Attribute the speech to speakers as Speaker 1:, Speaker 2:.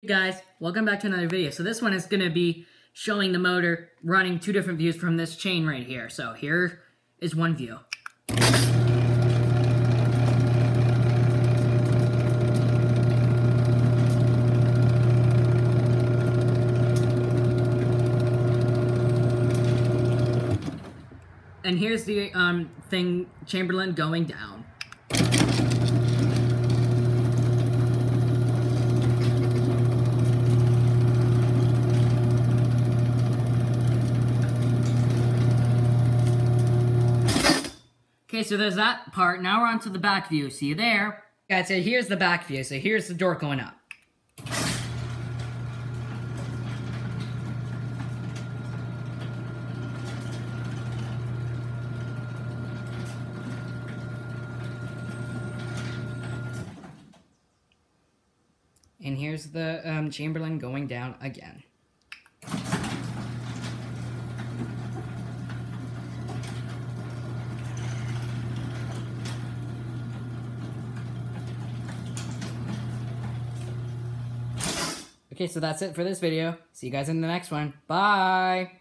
Speaker 1: Hey guys, welcome back to another video. So this one is going to be showing the motor running two different views from this chain right here. So here is one view. And here's the Chamberlain going down. Okay, so there's that part. Now we're on to the back view. See you there. Guys, so here's the back view. So here's the door going up. And here's the Chamberlain going down again. Okay, so that's it for this video. See you guys in the next one. Bye!